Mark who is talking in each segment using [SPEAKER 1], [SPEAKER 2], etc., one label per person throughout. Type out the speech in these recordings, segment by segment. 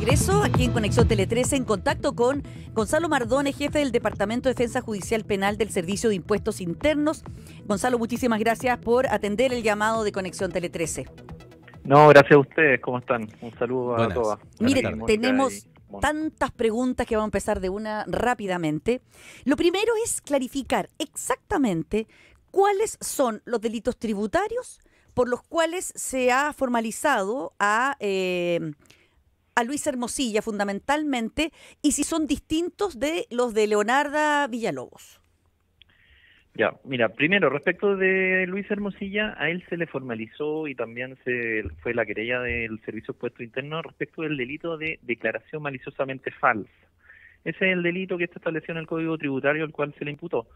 [SPEAKER 1] regreso aquí en Conexión Tele 13 en contacto con Gonzalo Mardones, jefe del Departamento de Defensa Judicial Penal del Servicio de Impuestos Internos. Gonzalo, muchísimas gracias por atender el llamado de Conexión Tele 13.
[SPEAKER 2] No, gracias a ustedes. ¿Cómo están? Un saludo a todas.
[SPEAKER 1] Mire, tenemos tantas preguntas que vamos a empezar de una rápidamente. Lo primero es clarificar exactamente cuáles son los delitos tributarios por los cuales se ha formalizado a Luis Hermosilla fundamentalmente, y si son distintos de los de Leonarda Villalobos.
[SPEAKER 2] Ya, mira, primero, respecto de Luis Hermosilla, a él se le formalizó y también fue la querella del Servicio de Impuestos Internos respecto del delito de declaración maliciosamente falsa. Ese es el delito que está establecido en el Código Tributario al cual se le imputó.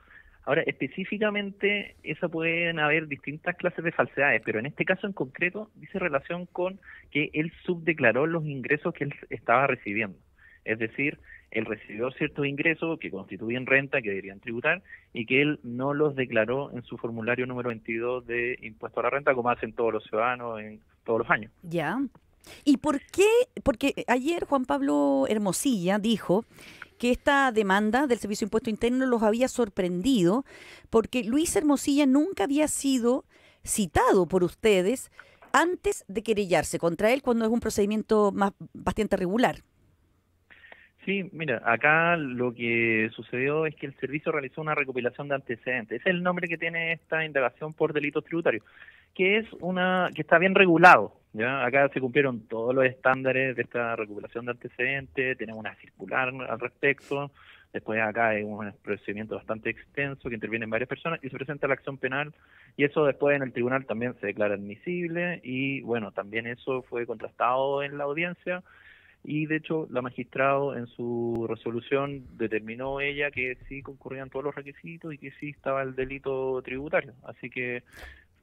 [SPEAKER 2] Ahora, específicamente, pueden haber distintas clases de falsedades, pero en este caso en concreto dice relación con que él subdeclaró los ingresos que él estaba recibiendo. Es decir, él recibió ciertos ingresos que constituyen renta, que deberían tributar, y que él no los declaró en su formulario número 22 de impuesto a la renta, como hacen todos los ciudadanos en todos los años.
[SPEAKER 1] Ya. ¿Y por qué? Porque ayer Juan Pablo Hermosilla dijo que esta demanda del Servicio de Impuesto Interno los había sorprendido porque Luis Hermosilla nunca había sido citado por ustedes antes de querellarse contra él cuando es un procedimiento bastante regular.
[SPEAKER 2] Sí, mira, acá lo que sucedió es que el servicio realizó una recopilación de antecedentes. Ese es el nombre que tiene esta indagación por delitos tributarios, que está bien regulado. ¿Ya? Acá se cumplieron todos los estándares de esta recopilación de antecedentes, tenemos una circular al respecto, después acá hay un procedimiento bastante extenso que intervienen varias personas y se presenta la acción penal, y eso después en el tribunal también se declara admisible, y bueno, también eso fue contrastado en la audiencia, y de hecho la magistrado en su resolución determinó ella que sí concurrían todos los requisitos y que sí estaba el delito tributario, así que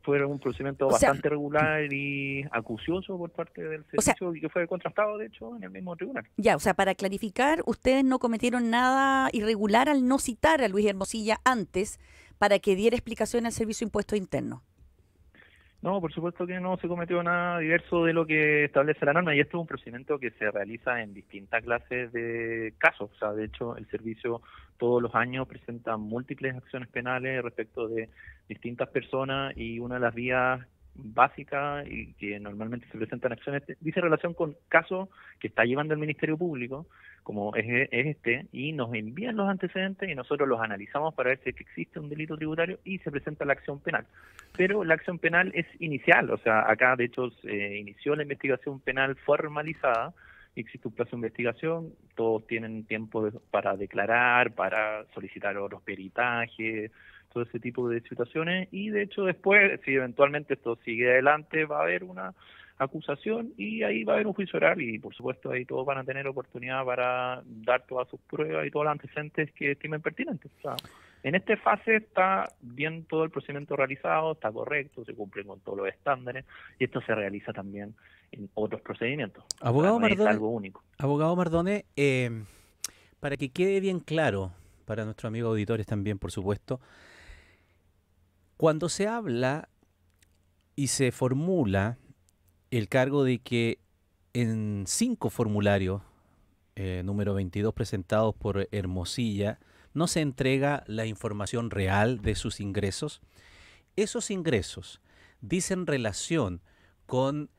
[SPEAKER 2] fue un procedimiento bastante regular y acucioso por parte del servicio, y que fue contrastado, de hecho, en el mismo tribunal.
[SPEAKER 1] Ya, o sea, para clarificar, ustedes no cometieron nada irregular al no citar a Luis Hermosilla antes para que diera explicación al Servicio de Impuestos Internos.
[SPEAKER 2] No, por supuesto que no se cometió nada diverso de lo que establece la norma, y esto es un procedimiento que se realiza en distintas clases de casos. O sea, de hecho, el servicio todos los años presenta múltiples acciones penales respecto de distintas personas, y una de las vías básicas y que normalmente se presentan acciones dice relación con casos que está llevando el Ministerio Público, como es este, y nos envían los antecedentes y nosotros los analizamos para ver si es que existe un delito tributario y se presenta la acción penal. Pero la acción penal es inicial, o sea, acá de hecho se inició la investigación penal formalizada, existe un plazo de investigación, todos tienen tiempo para declarar, para solicitar otros peritajes, todo ese tipo de situaciones, y de hecho después, si eventualmente esto sigue adelante, va a haber una acusación y ahí va a haber un juicio oral, y por supuesto ahí todos van a tener oportunidad para dar todas sus pruebas y todos los antecedentes que estimen pertinentes. O sea, en esta fase está bien todo el procedimiento realizado, está correcto, se cumplen con todos los estándares, y esto se realiza también en otros procedimientos.
[SPEAKER 3] Abogado
[SPEAKER 2] no
[SPEAKER 3] Mardones,
[SPEAKER 2] es algo único.
[SPEAKER 3] Abogado Mardones, para que quede bien claro, para nuestros amigos auditores también, por supuesto, cuando se habla y se formula el cargo de que en 5 formularios, número 22 presentados por Hermosilla, no se entrega la información real de sus ingresos, esos ingresos dicen relación con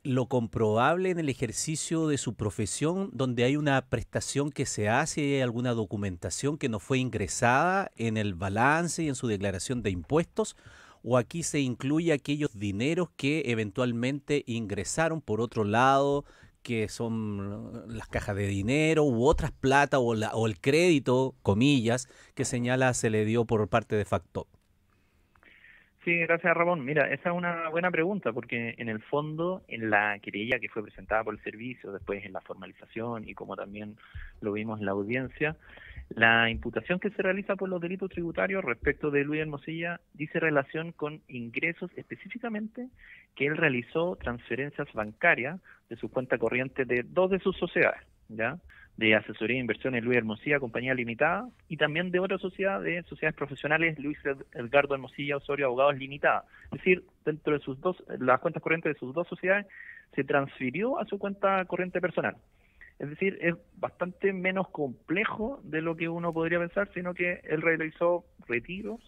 [SPEAKER 3] lo comprobable en el ejercicio de su profesión, donde hay una prestación que se hace, hay alguna documentación que no fue ingresada en el balance y en su declaración de impuestos, o aquí se incluye aquellos dineros que eventualmente ingresaron por otro lado, que son las cajas de dinero u otras plata o el crédito, comillas, que señala se le dio por parte de Factor.
[SPEAKER 2] Sí, gracias, Ramón. Mira, esa es una buena pregunta, porque en el fondo, en la querella que fue presentada por el servicio, después en la formalización y como también lo vimos en la audiencia, la imputación que se realiza por los delitos tributarios respecto de Luis Hermosilla dice relación con ingresos específicamente que él realizó transferencias bancarias de su cuenta corriente de 2 de sus sociedades, ¿ya? De asesoría e inversiones Luis Hermosilla, compañía limitada, y también de otra sociedad, de sociedades profesionales Luis Edgardo Hermosilla Osorio Abogados Limitada. Es decir, dentro de las cuentas corrientes de sus 2 sociedades, se transfirió a su cuenta corriente personal. Es decir, es bastante menos complejo de lo que uno podría pensar, sino que él realizó retiros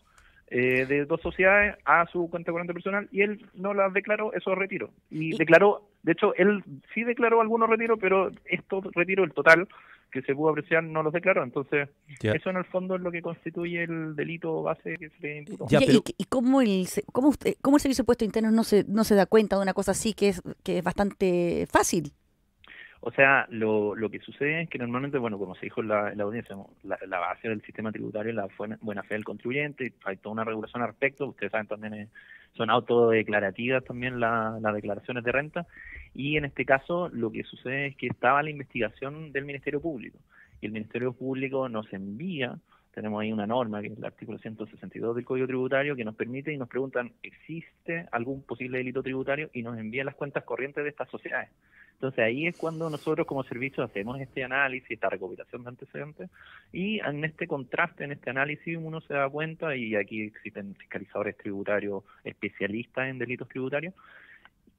[SPEAKER 2] de dos sociedades a su cuenta corriente personal y él no las declaró esos retiros. Y declaró, de hecho, él sí declaró algunos retiros, pero estos retiros, el total que se pudo apreciar, no los declaró. Entonces, eso en el fondo es lo que constituye el delito base que se le imputó.
[SPEAKER 1] ¿Y cómo el Servicio de Impuestos Internos no se da cuenta de una cosa así que es bastante fácil?
[SPEAKER 2] O sea, lo que sucede es que normalmente, bueno, como se dijo en la audiencia, la base del sistema tributario es la buena fe del contribuyente, hay toda una regulación al respecto, ustedes saben también son autodeclarativas también las declaraciones de renta, y en este caso lo que sucede es que estaba la investigación del Ministerio Público, y el Ministerio Público nos envía, tenemos ahí una norma, que es el artículo 162 del Código Tributario, que nos permite y nos preguntan, ¿existe algún posible delito tributario? Y nos envían las cuentas corrientes de estas sociedades. Entonces ahí es cuando nosotros como servicio hacemos este análisis, esta recopilación de antecedentes, y en este contraste, en este análisis uno se da cuenta, y aquí existen fiscalizadores tributarios especialistas en delitos tributarios,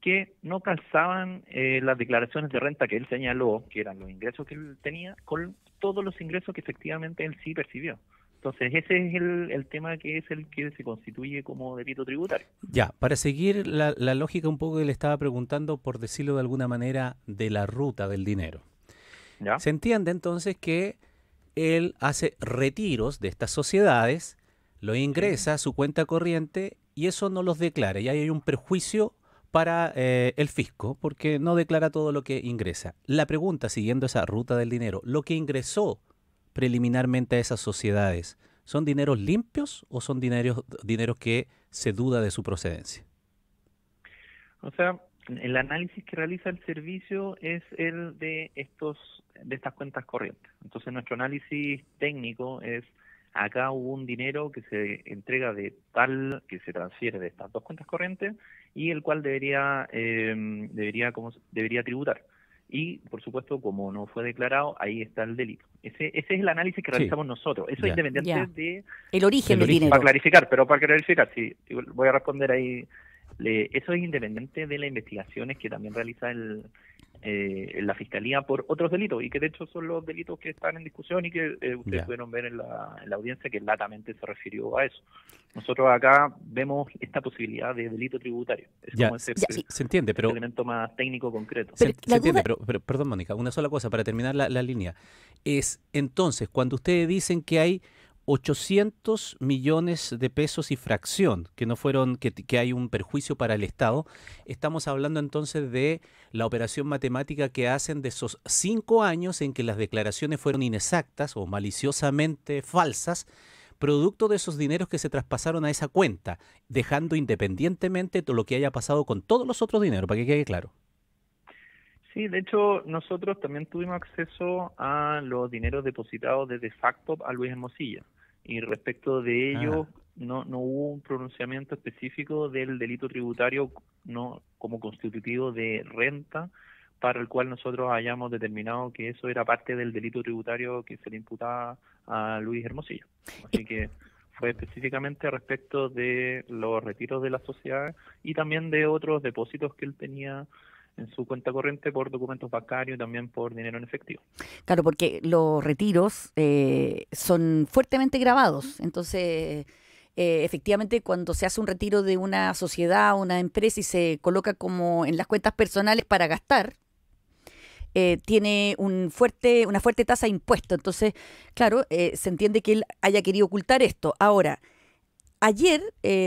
[SPEAKER 2] que no calzaban las declaraciones de renta que él señaló, que eran los ingresos que él tenía, con todos los ingresos que efectivamente él sí percibió. Entonces ese es el tema que es el que se constituye como delito tributario.
[SPEAKER 3] Ya, para seguir la lógica un poco que le estaba preguntando, por decirlo de alguna manera, de la ruta del dinero.
[SPEAKER 2] ¿Ya?
[SPEAKER 3] Se entiende entonces que él hace retiros de estas sociedades, lo ingresa a su cuenta corriente y eso no los declara. Y ahí hay un perjuicio para el fisco porque no declara todo lo que ingresa. La pregunta, siguiendo esa ruta del dinero, lo que ingresó preliminarmente a esas sociedades, ¿son dineros limpios o son dineros que se duda de su procedencia?
[SPEAKER 2] O sea, el análisis que realiza el servicio es el de estas cuentas corrientes. Entonces nuestro análisis técnico es, acá hubo un dinero que se entrega que se transfiere de estas dos cuentas corrientes y el cual debería tributar. Y, por supuesto, como no fue declarado, ahí está el delito. Ese es el análisis que realizamos nosotros. Eso es independiente de...
[SPEAKER 1] El origen del dinero.
[SPEAKER 2] Para clarificar, sí, voy a responder ahí. Eso es independiente de las investigaciones que también realiza la Fiscalía por otros delitos, y que de hecho son los delitos que están en discusión y que ustedes pudieron ver en la audiencia, que latamente se refirió a eso. Nosotros acá vemos esta posibilidad de delito tributario. Es como
[SPEAKER 3] se entiende, pero...
[SPEAKER 2] el elemento más técnico concreto.
[SPEAKER 3] Se entiende, pero perdón, Mónica, una sola cosa para terminar la línea. Es entonces, cuando ustedes dicen que hay 800 millones de pesos y fracción, que no fueron, que hay un perjuicio para el Estado, estamos hablando entonces de la operación matemática que hacen de esos 5 años en que las declaraciones fueron inexactas o maliciosamente falsas, producto de esos dineros que se traspasaron a esa cuenta, dejando independientemente todo lo que haya pasado con todos los otros dineros, para que quede claro.
[SPEAKER 2] Sí, de hecho, nosotros también tuvimos acceso a los dineros depositados desde Factop a Luis Hermosilla. Y respecto de ello, no hubo un pronunciamiento específico del delito tributario no como constitutivo de renta, para el cual nosotros hayamos determinado que eso era parte del delito tributario que se le imputaba a Luis Hermosilla. Así que fue específicamente respecto de los retiros de la sociedad y también de otros depósitos que él tenía en su cuenta corriente por documentos bancarios y también por dinero en efectivo.
[SPEAKER 1] Claro, porque los retiros son fuertemente grabados. Entonces, efectivamente, cuando se hace un retiro de una sociedad, una empresa y se coloca como en las cuentas personales para gastar, tiene una fuerte tasa de impuesto. Entonces, claro, se entiende que él haya querido ocultar esto. Ahora, ayer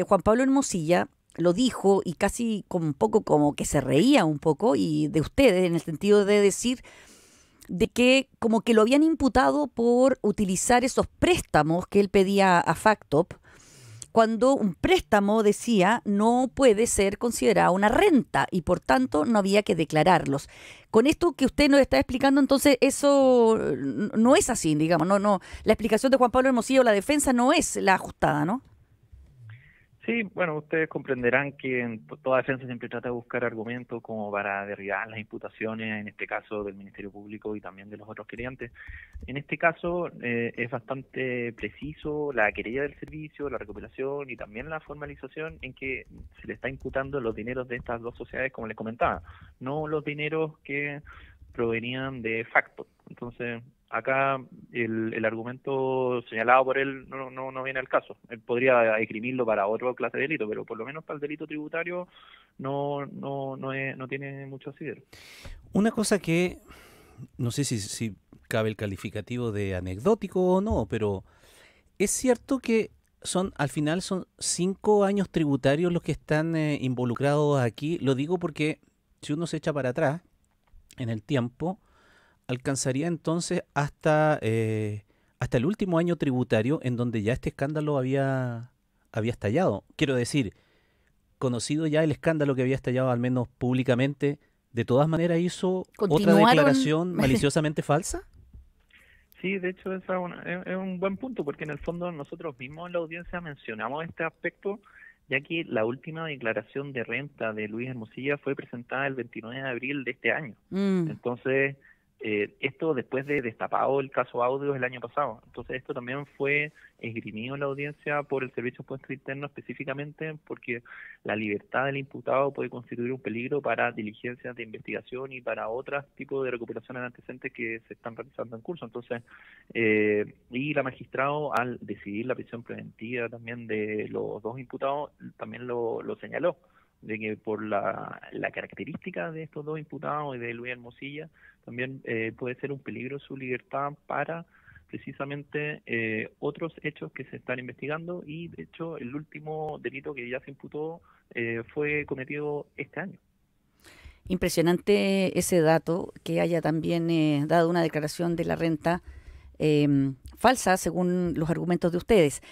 [SPEAKER 1] Juan Pablo Hermosilla lo dijo y casi como un poco como que se reía un poco y de ustedes en el sentido de decir de que como que lo habían imputado por utilizar esos préstamos que él pedía a Factop, cuando un préstamo, decía, no puede ser considerado una renta y por tanto no había que declararlos. Con esto que usted nos está explicando, entonces eso no es así, digamos, no, la explicación de Juan Pablo Hermosilla o la defensa no es la ajustada, ¿no?
[SPEAKER 2] Sí, bueno, ustedes comprenderán que en toda defensa siempre trata de buscar argumentos como para derribar las imputaciones, en este caso del Ministerio Público y también de los otros querellantes. En este caso es bastante preciso la querella del servicio, la recopilación y también la formalización en que se le está imputando los dineros de estas dos sociedades, como les comentaba, no los dineros que provenían de facto. Entonces, acá el argumento señalado por él no viene al caso. Él podría esgrimirlo para otra clase de delito, pero por lo menos para el delito tributario no tiene mucho asidero.
[SPEAKER 3] Una cosa que no sé si cabe el calificativo de anecdótico o no, pero es cierto que al final son 5 años tributarios los que están involucrados aquí. Lo digo porque si uno se echa para atrás en el tiempo, alcanzaría entonces hasta el último año tributario en donde ya este escándalo había estallado. Quiero decir, conocido ya el escándalo que había estallado, al menos públicamente, ¿de todas maneras hizo otra declaración maliciosamente falsa?
[SPEAKER 2] Sí, de hecho es un buen punto, porque en el fondo nosotros mismos en la audiencia mencionamos este aspecto, ya que la última declaración de renta de Luis Hermosilla fue presentada el 29 de abril de este año. Entonces, esto después de destapado el caso Audios el año pasado. Entonces, esto también fue esgrimido en la audiencia por el Servicio de Impuestos Internos, específicamente porque la libertad del imputado puede constituir un peligro para diligencias de investigación y para otros tipos de recuperaciones de antecedentes que se están realizando en curso. Entonces, y la magistrado, al decidir la prisión preventiva también de los dos imputados, también lo señaló, de que por la característica de estos dos imputados y de Luis Hermosilla, también puede ser un peligro su libertad para precisamente otros hechos que se están investigando, y de hecho el último delito que ya se imputó fue cometido este año.
[SPEAKER 1] Impresionante ese dato, que haya también dado una declaración de la renta falsa, según los argumentos de ustedes.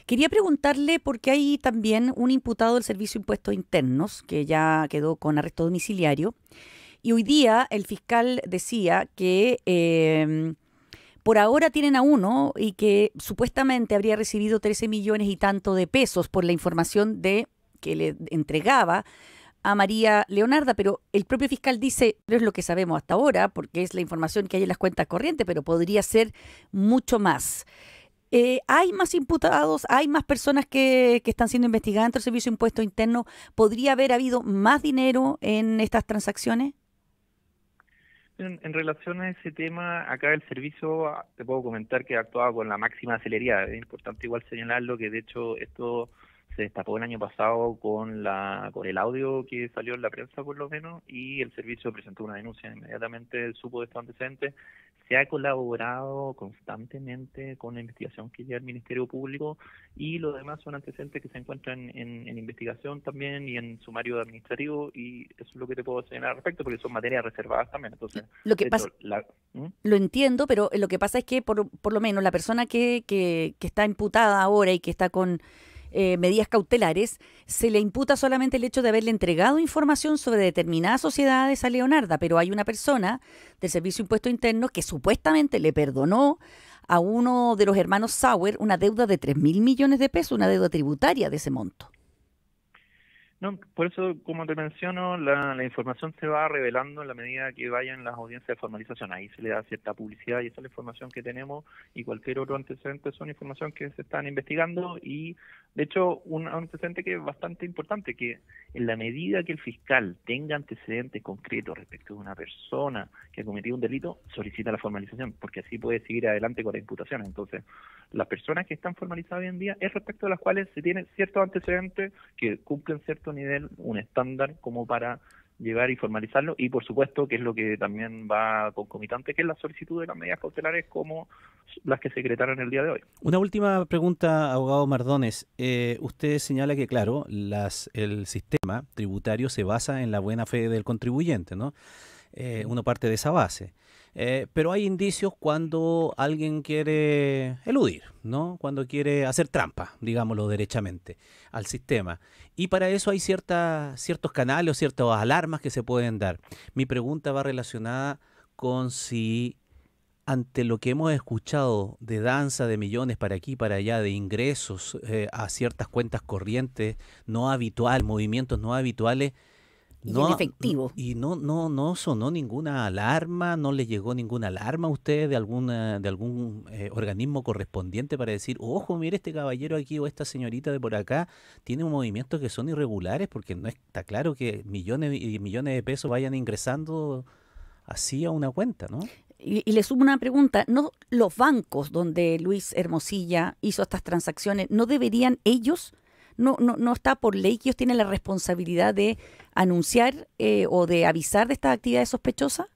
[SPEAKER 1] Quería preguntarle, porque hay también un imputado del Servicio de Impuestos Internos que ya quedó con arresto domiciliario, y hoy día el fiscal decía que por ahora tienen a uno y que supuestamente habría recibido 13 millones y tanto de pesos por la información que le entregaba a María Leonarda, pero el propio fiscal dice, no es lo que sabemos hasta ahora, porque es la información que hay en las cuentas corrientes, pero podría ser mucho más. ¿Hay más imputados? ¿Hay más personas que están siendo investigadas dentro del Servicio de Impuestos Internos? ¿Podría haber habido más dinero en estas transacciones?
[SPEAKER 2] En relación a ese tema, acá el servicio, te puedo comentar que ha actuado con la máxima celeridad. Es importante igual señalarlo, que de hecho esto se destapó el año pasado con el audio que salió en la prensa, por lo menos, y el servicio presentó una denuncia. Inmediatamente él supo de estos antecedentes. Se ha colaborado constantemente con la investigación que lleva el Ministerio Público, y los demás son antecedentes que se encuentran en investigación también y en sumario administrativo, y eso es lo que te puedo señalar al respecto, porque son materias reservadas también. Entonces,
[SPEAKER 1] lo que pasa, lo entiendo, pero lo que pasa es que por lo menos la persona que está imputada ahora y que está con medidas cautelares, se le imputa solamente el hecho de haberle entregado información sobre determinadas sociedades a Leonarda, pero hay una persona del Servicio de Impuestos Internos que supuestamente le perdonó a uno de los hermanos Sauer una deuda de 3.000 millones de pesos, una deuda tributaria de ese monto.
[SPEAKER 2] No, por eso, como te menciono, la información se va revelando en la medida que vayan las audiencias de formalización. Ahí se le da cierta publicidad, y esa es la información que tenemos, y cualquier otro antecedente son información que se están investigando. Y de hecho, un antecedente que es bastante importante, que en la medida que el fiscal tenga antecedentes concretos respecto de una persona que ha cometido un delito, solicita la formalización, porque así puede seguir adelante con la imputación. Entonces, las personas que están formalizadas hoy en día es respecto a las cuales se tienen ciertos antecedentes que cumplen cierto nivel, un estándar como para llegar y formalizarlo, y por supuesto que es lo que también va concomitante, que es la solicitud de las medidas cautelares como las que se decretaron el día de hoy.
[SPEAKER 3] Una última pregunta, abogado Mardones. Usted señala que, claro, el sistema tributario se basa en la buena fe del contribuyente, ¿no? Uno parte de esa base. Pero hay indicios cuando alguien quiere eludir, ¿no? Cuando quiere hacer trampa, digámoslo derechamente, al sistema. Y para eso hay ciertos canales o ciertas alarmas que se pueden dar. Mi pregunta va relacionada con si, ante lo que hemos escuchado de danza de millones para aquí y para allá, de ingresos a ciertas cuentas corrientes no habituales, movimientos no habituales,
[SPEAKER 1] y en efectivo.
[SPEAKER 3] Y no sonó ninguna alarma, no le llegó ninguna alarma a usted de algún organismo correspondiente para decir, ojo, mire, este caballero aquí o esta señorita de por acá tiene movimientos que son irregulares, porque no está claro que millones y millones de pesos vayan ingresando hacía una cuenta, ¿no?
[SPEAKER 1] Y le sumo una pregunta, ¿no los bancos donde Luis Hermosilla hizo estas transacciones, no deberían ellos, no está por ley que ellos tienen la responsabilidad de anunciar o de avisar de estas actividades sospechosas?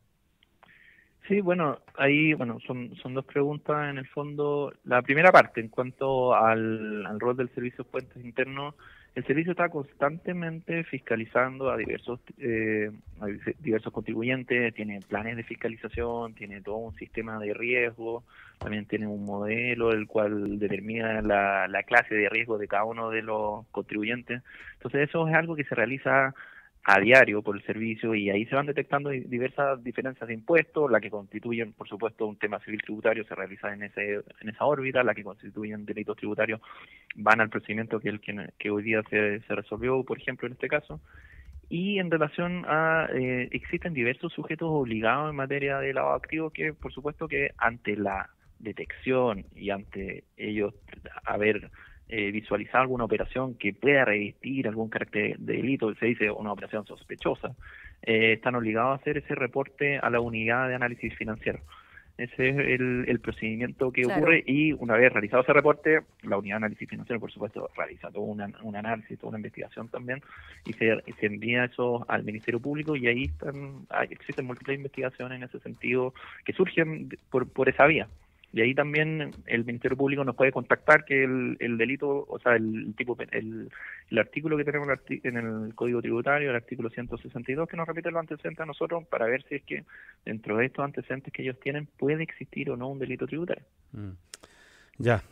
[SPEAKER 2] Sí, bueno, ahí son dos preguntas en el fondo. La primera parte, en cuanto al rol del Servicio de Puentes Internos, el servicio está constantemente fiscalizando a diversos contribuyentes, tiene planes de fiscalización, tiene todo un sistema de riesgo, también tiene un modelo el cual determina la clase de riesgo de cada uno de los contribuyentes. Entonces eso es algo que se realiza a diario por el servicio y ahí se van detectando diversas diferencias de impuestos, la que constituyen, por supuesto, un tema civil tributario se realiza en esa órbita, la que constituyen delitos tributarios van al procedimiento que hoy día se resolvió, por ejemplo, en este caso. Y en relación a, existen diversos sujetos obligados en materia de lavado de activos que, por supuesto, que ante la detección y ante ellos haber visualizar alguna operación que pueda revestir algún carácter de delito, se dice una operación sospechosa, están obligados a hacer ese reporte a la unidad de análisis financiero. Ese es el procedimiento que ocurre y una vez realizado ese reporte, la unidad de análisis financiero, por supuesto, realiza todo un análisis, toda una investigación también y se envía eso al Ministerio Público y ahí existen múltiples investigaciones en ese sentido que surgen por esa vía. Y ahí también el Ministerio Público nos puede contactar que el delito, o sea, el artículo que tenemos en el Código Tributario, el artículo 162, que nos repite los antecedentes a nosotros para ver si es que dentro de estos antecedentes que ellos tienen puede existir o no un delito tributario.
[SPEAKER 3] Ya,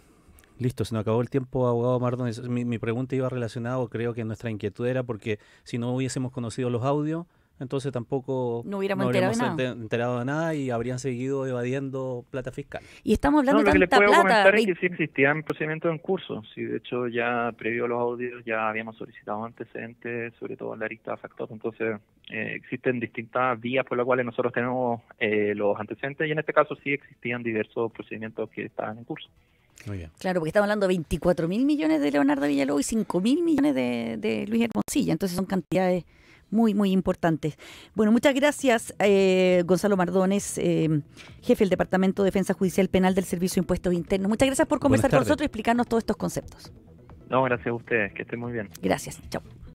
[SPEAKER 3] listo, se nos acabó el tiempo, abogado Mardones. Mi pregunta iba relacionada, creo que nuestra inquietud era porque si no hubiésemos conocido los audios, entonces tampoco
[SPEAKER 1] no hubiéramos
[SPEAKER 3] enterado de nada y habrían seguido evadiendo plata fiscal.
[SPEAKER 1] Y estamos hablando de
[SPEAKER 2] tanta plata. Lo que les puedo comentar es que sí existían procedimientos en curso. Sí, de hecho, ya previo a los audios ya habíamos solicitado antecedentes, sobre todo en la arista factor. Entonces, existen distintas vías por las cuales nosotros tenemos los antecedentes y en este caso sí existían diversos procedimientos que estaban en curso.
[SPEAKER 3] Muy bien.
[SPEAKER 1] Claro, porque estamos hablando de 24.000 millones de Leonardo Villalobos y 5.000 millones de Luis Hermosilla. Entonces son cantidades muy, muy importantes. Bueno, muchas gracias, Gonzalo Mardones, jefe del Departamento de Defensa Judicial Penal del Servicio de Impuestos Internos. Muchas gracias por conversar con nosotros y explicarnos todos estos conceptos.
[SPEAKER 2] No, gracias a ustedes, que estén muy bien.
[SPEAKER 1] Gracias, chao.